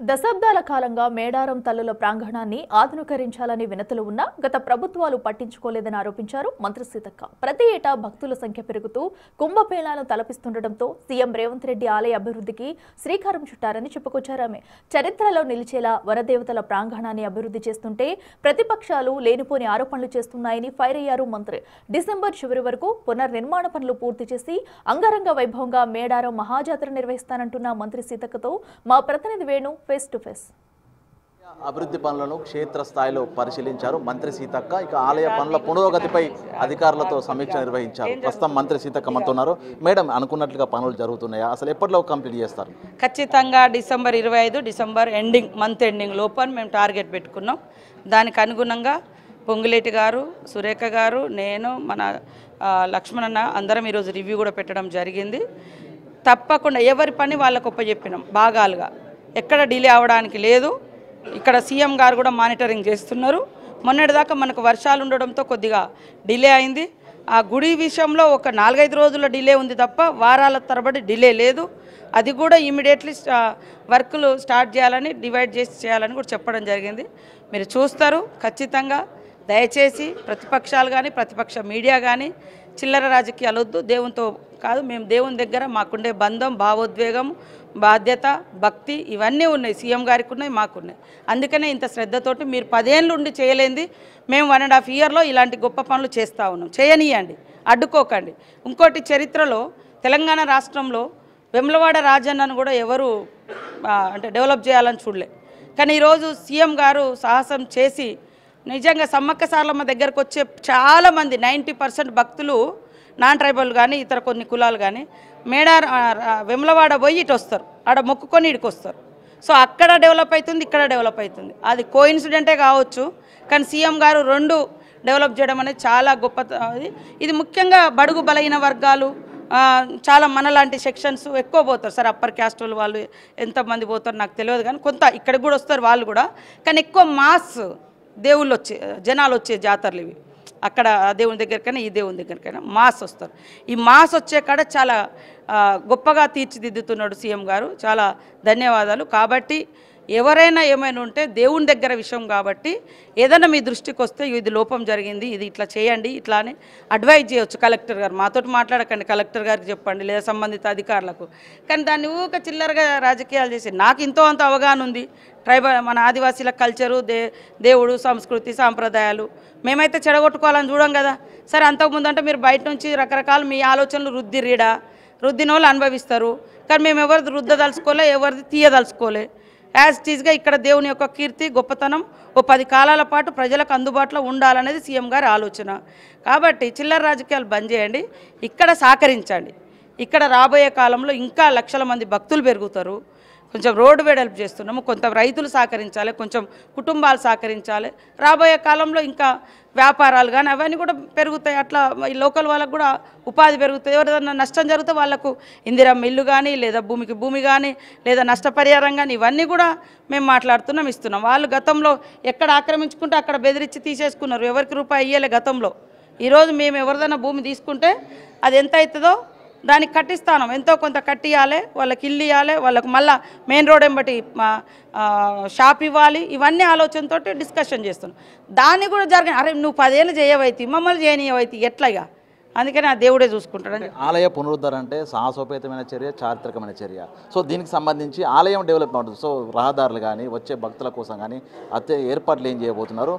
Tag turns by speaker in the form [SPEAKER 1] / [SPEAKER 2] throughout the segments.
[SPEAKER 1] దశాబ్దాల కాలంగా మేడారం తల్లుల ప్రాంగణాన్ని ఆధునీకరించాలని వినతులు ఉన్నా గత ప్రభుత్వాలు పట్టించుకోలేదని ఆరోపించారు మంత్రి సీతక్క. ప్రతి ఏటా భక్తుల సంఖ్య పెరుగుతూ కుంభమేళాను తలపిస్తుండటంతో సీఎం రేవంత్ రెడ్డి ఆలయ అభివృద్ధికి శ్రీకారం చుట్టారని చెప్పుకొచ్చారు. ఆమె చరిత్రలో నిలిచేలా వరదేవతల ప్రాంగణాన్ని అభివృద్ధి చేస్తుంటే ప్రతిపక్షాలు లేనిపోని ఆరోపణలు చేస్తున్నాయని ఫైర్ అయ్యారు మంత్రి. డిసెంబర్ చివరి వరకు పునర్నిర్మాణ పనులు పూర్తి చేసి అంగరంగ వైభవంగా మేడారం మహాజాతర నిర్వహిస్తానంటున్న మంత్రి సీతక్కతో మా ప్రతినిధి వేణు ఫేస్ టు ఫేస్.
[SPEAKER 2] అభివృద్ధి పనులను క్షేత్రస్థాయిలో పరిశీలించారు మంత్రి సీతక్క. ఇక ఆలయ పనుల పురోగతిపై అధికారులతో సమీక్ష నిర్వహించారు. ప్రస్తుతం మంత్రి సీతక్క మనతో ఉన్నారు. మేడం, అనుకున్నట్లుగా పనులు జరుగుతున్నాయా? అసలు ఎప్పటిలో కంప్లీట్ చేస్తారు?
[SPEAKER 3] ఖచ్చితంగా డిసెంబర్ 25 డిసెంబర్ మంత్ ఎండింగ్ లోపల మేము టార్గెట్ పెట్టుకున్నాం. దానికి అనుగుణంగా పొంగులేటి గారు, సురేఖ గారు, నేను, మన లక్ష్మణన్న అందరం ఈరోజు రివ్యూ కూడా పెట్టడం జరిగింది. తప్పకుండా ఎవరి పని వాళ్ళకు ఒప్పచెప్పినాం భాగాలుగా. ఎక్కడ డిలే అవ్వడానికి లేదు. ఇక్కడ సీఎం గారు కూడా మానిటరింగ్ చేస్తున్నారు. మొన్నటిదాకా మనకు వర్షాలు ఉండడంతో కొద్దిగా డిలే అయింది. ఆ గుడి విషయంలో ఒక 4-5 రోజుల డిలే ఉంది తప్ప వారాల తరబడి డిలే లేదు. అది కూడా ఇమీడియట్లీ వర్కులు స్టార్ట్ చేయాలని, డివైడ్ చేసి చేయాలని కూడా చెప్పడం జరిగింది. మీరు చూస్తారు ఖచ్చితంగా. దయచేసి ప్రతిపక్షాలు కానీ ప్రతిపక్ష మీడియా కానీ చిల్లర రాజకీయాలు వద్దు. దేవునితో కాదు, మేము దేవుని దగ్గర మాకుండే బంధం, భావోద్వేగం, బాధ్యత, భక్తి ఇవన్నీ ఉన్నాయి. సీఎం గారికి ఉన్నాయి, మాకున్నాయి. అందుకనే ఇంత శ్రద్ధతోటి మీరు 10 ఏళ్ళు ఉండి చేయలేంది మేము 1.5 ఇయర్లో ఇలాంటి గొప్ప పనులు చేస్తూ ఉన్నాం. చేయనీయండి, అడ్డుకోకండి. ఇంకోటి, చరిత్రలో తెలంగాణ రాష్ట్రంలో వెమ్లవాడ రాజన్నను కూడా ఎవరు అంటే డెవలప్ చేయాలని చూడలే. కానీ ఈరోజు సీఎం గారు సాహసం చేసి నిజంగా సమ్మక్క సారలమ్మ దగ్గరకు వచ్చే చాలామంది 90% భక్తులు నాన్ ట్రైబల్ కానీ ఇతర కొన్ని కులాలు కానీ వెమ్లవాడ పోయి ఇటు వస్తారు, ఆడ మొక్కుకొని ఇడికి వస్తారు. సో అక్కడ డెవలప్ అవుతుంది, ఇక్కడ డెవలప్ అవుతుంది. అది కోఇన్సిడెంటే కావచ్చు, కానీ సీఎం గారు 2 డెవలప్ చేయడం అనేది చాలా గొప్ప. ఇది ముఖ్యంగా బడుగు బలహీన వర్గాలు, చాలా మనలాంటి సెక్షన్స్ ఎక్కువ పోతారు సార్. అప్పర్ క్యాస్ట్ వాళ్ళు ఎంతమంది పోతారు నాకు తెలియదు, కానీ కొంత ఇక్కడికి కూడా వస్తారు వాళ్ళు కూడా. కానీ ఎక్కువ మాస్ దేవుళ్ళు జనాలు వచ్చే జాతరలు ఇవి. అక్కడ ఆ దేవుని దగ్గరికైనా ఈ దేవుని దగ్గరికైనా మాస్ వస్తారు. ఈ మాస్ వచ్చే కాడ చాలా గొప్పగా తీర్చిదిద్దుతున్నాడు సీఎం గారు. చాలా ధన్యవాదాలు. కాబట్టి ఎవరైనా ఏమైనా ఉంటే దేవుని దగ్గర విషయం కాబట్టి ఏదైనా మీ దృష్టికి వస్తే ఇది లోపం జరిగింది, ఇది ఇట్లా చేయండి, ఇట్లా అని అడ్వైజ్ చేయొచ్చు కలెక్టర్ గారు. మాతోటి మాట్లాడకండి, కలెక్టర్ గారికి చెప్పండి లేదా సంబంధిత అధికారులకు. కానీ దాన్ని ఊక చిల్లరగా రాజకీయాలు చేసి నాకు ఇంతో అంత అవగాహన ఉంది. మన ఆదివాసీల కల్చరు, దేవుడు, సంస్కృతి, సాంప్రదాయాలు మేమైతే చెడగొట్టుకోవాలని చూడం కదా. సరే, అంతకుముందు అంటే మీరు బయట నుంచి రకరకాల మీ ఆలోచనలు రుద్దిన వాళ్ళు అనుభవిస్తారు. కానీ మేము ఎవరిది రుద్దదలుచుకోలే, ఎవరిది తీయదలుచుకోలే. యాజ్ టీజ్గా ఇక్కడ దేవుని యొక్క కీర్తి, గొప్పతనం ఓ 10 కాలాల పాటు ప్రజలకు అందుబాటులో ఉండాలనేది సీఎం గారి ఆలోచన. కాబట్టి చిల్లర రాజకీయాలు బంద్ చేయండి, ఇక్కడ సహకరించండి. ఇక్కడ రాబోయే కాలంలో ఇంకా లక్షల మంది భక్తులు పెరుగుతారు. కొంచెం రోడ్డు వెడల్పు చేస్తున్నాము, కొంత రైతులు సహకరించాలి, కొంచెం కుటుంబాలు సహకరించాలి. రాబోయే కాలంలో ఇంకా వ్యాపారాలు కానీ అవన్నీ కూడా పెరుగుతాయి. అట్లా ఈ లోకల్ వాళ్ళకు కూడా ఉపాధి పెరుగుతుంది. ఎవరిదన్నా నష్టం జరిగితే వాళ్ళకు ఇందిరమ్మ ఇల్లు కానీ లేదా భూమికి భూమి కానీ లేదా నష్టపరిహారం కానీ ఇవన్నీ కూడా మేము మాట్లాడుతున్నాం, ఇస్తున్నాం. వాళ్ళు గతంలో ఎక్కడ ఆక్రమించుకుంటే అక్కడ బెదిరించి తీసేసుకున్నారు. ఎవరికి రూపాయి ఇయ్యలే గతంలో. ఈరోజు మేము ఎవరిదైనా భూమి తీసుకుంటే అది ఎంత అవుతుందో దానికి కట్టిస్తాను, ఎంతో కొంత కట్టియాలి, వాళ్ళకి ఇల్లు ఇవ్వాలి, వాళ్ళకు మళ్ళీ మెయిన్ రోడ్ ఎంబటి షాప్ ఇవ్వాలి. ఇవన్నీ ఆలోచనతో డిస్కషన్ చేస్తున్నాం. దాన్ని కూడా అరే నువ్వు 10 ఏళ్ళు చేయవైతే మమ్మల్ని చేయనియవైతే ఎట్లాగా. అందుకని ఆ దేవుడే చూసుకుంటాడని.
[SPEAKER 2] ఆలయ పునరుద్ధరణ అంటే సాహసోపేతమైన చర్య, చారిత్రకమైన చర్య. సో దీనికి సంబంధించి ఆలయం డెవలప్మెంట్, సో రహదారులు కానీ వచ్చే భక్తుల కోసం కానీ ఏర్పాట్లు ఏం చేయబోతున్నారు,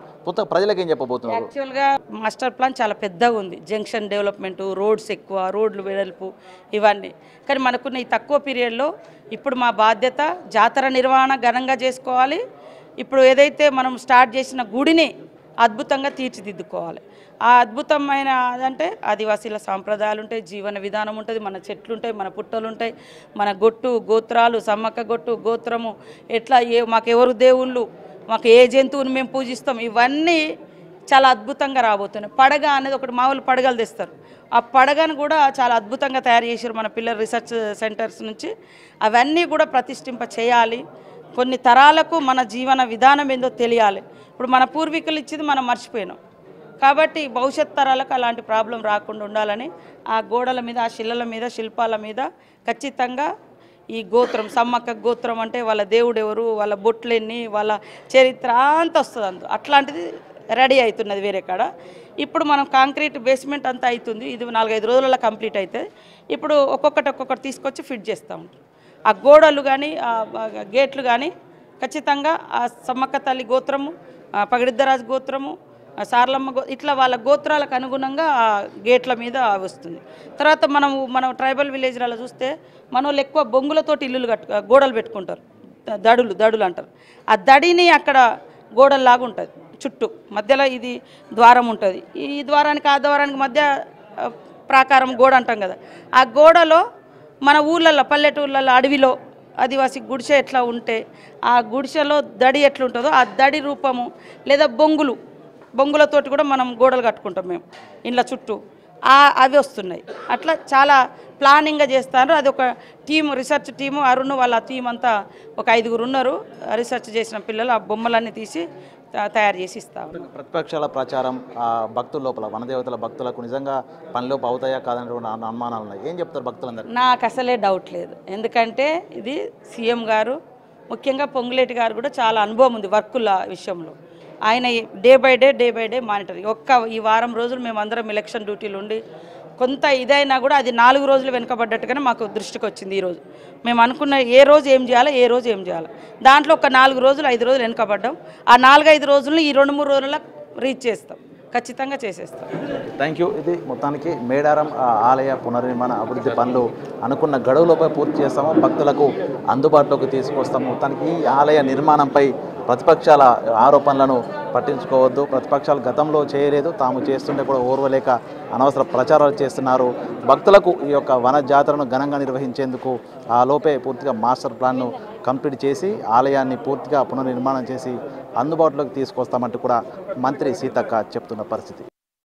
[SPEAKER 2] ప్రజలకు ఏం చెప్పబోతున్నారు?
[SPEAKER 3] యాక్చువల్గా మాస్టర్ ప్లాన్ చాలా పెద్దగా ఉంది. జంక్షన్ డెవలప్మెంటు, రోడ్స్ ఎక్కువ, రోడ్లు వెడల్పు ఇవన్నీ. కానీ మనకున్న ఈ తక్కువ పీరియడ్లో ఇప్పుడు మా బాధ్యత జాతర నిర్వహణ ఘనంగా చేసుకోవాలి. ఇప్పుడు ఏదైతే మనం స్టార్ట్ చేసిన గుడిని అద్భుతంగా తీర్చిదిద్దుకోవాలి. ఆ అద్భుతమైన అదంటే ఆదివాసీల సాంప్రదాయాలు ఉంటాయి, జీవన విధానం ఉంటుంది, మన చెట్లు ఉంటాయి, మన పుట్టలు ఉంటాయి, మన గొట్టు గోత్రాలు, సమ్మక్క గొట్టు గోత్రము, ఎట్లా మాకెవరు దేవుళ్ళు, మాకు ఏ జంతువుని మేము పూజిస్తాం, ఇవన్నీ చాలా అద్భుతంగా రాబోతున్నాయి. పడగ అనేది ఒకటి, మామూలు పడగలు తెస్తారు. ఆ పడగను కూడా చాలా అద్భుతంగా తయారు చేశారు మన పిల్లల రీసెర్చ్ సెంటర్స్ నుంచి. అవన్నీ కూడా ప్రతిష్ఠింప చేయాలి. కొన్ని తరాలకు మన జీవన విధానం ఏందో తెలియాలి. ఇప్పుడు మన పూర్వీకులు ఇచ్చింది మనం మర్చిపోయినాం. కాబట్టి భవిష్యత్ తరాలకు అలాంటి ప్రాబ్లం రాకుండా ఉండాలని ఆ గోడల మీద, ఆ శిలల మీద, శిల్పాల మీద ఖచ్చితంగా ఈ గోత్రం సమ్మక్క గోత్రం అంటే వాళ్ళ దేవుడు ఎవరు, వాళ్ళ బొట్లెన్ని, వాళ్ళ చరిత్ర అంత వస్తుంది. అట్లాంటిది రెడీ అవుతున్నది వేరే కాడ. ఇప్పుడు మనం కాంక్రీట్ బేస్మెంట్ అంతా అవుతుంది. ఇది 4-5 రోజులలో కంప్లీట్ అవుతుంది. ఇప్పుడు ఒక్కొక్కటి తీసుకొచ్చి ఫిట్ చేస్తూ ఉంటాం. ఆ గోడలు కానీ ఆ గేట్లు కానీ ఖచ్చితంగా ఆ సమ్మక్క తల్లి గోత్రము, పగిడిద్దరాజు గోత్రము, సార్లమ్మ ఇట్లా వాళ్ళ గోత్రాలకు అనుగుణంగా ఆ గేట్ల మీద వస్తుంది. తర్వాత మనం ట్రైబల్ విలేజ్లలో చూస్తే మన వాళ్ళు ఎక్కువ బొంగులతోటి ఇల్లులు గోడలు పెట్టుకుంటారు. దడులు అంటారు. ఆ దడిని అక్కడ గోడల్లాగా ఉంటుంది. చుట్టూ మధ్యలో ఇది ద్వారం ఉంటుంది. ఈ ద్వారానికి ఆ ద్వారానికి మధ్య ప్రాకారం గోడ అంటాం కదా. ఆ గోడలో మన ఊళ్ళల్లో పల్లెటూళ్ళల్లో అడవిలో ఆదివాసి గుడిసె ఎట్లా ఉంటే ఆ గుడిసెలో దడి ఎట్లుంటుందో ఆ దడి రూపము, లేదా బొంగులతోటి కూడా మనం గోడలు కట్టుకుంటాం మేము ఇండ్ల చుట్టూ. అవి వస్తున్నాయి. అట్లా చాలా ప్లానింగ్గా చేస్తారు. అది ఒక టీము, రీసెర్చ్ టీము. అరుణ్ వాళ్ళ టీం అంతా ఒక 5గురు ఉన్నారు రీసెర్చ్ చేసిన పిల్లలు. ఆ బొమ్మలన్నీ తీసి తయారు చేసి ఇస్తాము.
[SPEAKER 2] ప్రతిపక్షాల ప్రచారం భక్తుల లోపల, వనదేవతల భక్తులకు నిజంగా పనిలోపు అవుతాయా కాదనేటువంటి అనుమానాలు ఉన్నాయి. ఏం చెప్తారు భక్తులందరూ?
[SPEAKER 3] నాకు అసలే డౌట్ లేదు. ఎందుకంటే ఇది సీఎం గారు, ముఖ్యంగా పొంగులేటి గారు కూడా చాలా అనుభవం ఉంది వర్కుల విషయంలో. ఆయన డే బై డే మానిటరింగ్. ఈ వారం రోజులు మేమందరం ఎలక్షన్ డ్యూటీలు ఉండి కొంత ఇదైనా కూడా అది 4 రోజులు వెనుకబడ్డట్టుగానే మాకు దృష్టికి వచ్చింది. ఈరోజు మేము అనుకున్న ఏ రోజు ఏం చేయాలో దాంట్లో ఒక 4 రోజులు 5 రోజులు వెనుకబడ్డాం. ఆ 4-5 రోజులను ఈ 2-3 రోజుల్లో రీచ్ చేస్తాం, ఖచ్చితంగా చేసేస్తాం.
[SPEAKER 2] Thank you. ఇది మొత్తానికి మేడారం ఆలయ పునర్నిర్మాణ అభివృద్ధి పనులు అనుకున్న గడువులపై పూర్తి చేస్తాము, భక్తులకు అందుబాటులోకి తీసుకొస్తాము. మొత్తానికి ఈ ఆలయ నిర్మాణంపై ప్రతిపక్షాల ఆరోపణలను పట్టించుకోవద్దు. ప్రతిపక్షాలు గతంలో చేయలేదు, తాము చేస్తుంటే కూడా ఓర్వలేక అనవసర ప్రచారాలు చేస్తున్నారు. భక్తులకు ఈ యొక్క వన జాతరను ఘనంగా నిర్వహించేందుకు ఆ లోపే పూర్తిగా మాస్టర్ ప్లాన్ను కంప్లీట్ చేసి ఆలయాన్ని పూర్తిగా పునర్నిర్మాణం చేసి అందుబాటులోకి తీసుకొస్తామంటూ కూడా మంత్రి సీతక్క చెప్తున్న పరిస్థితి.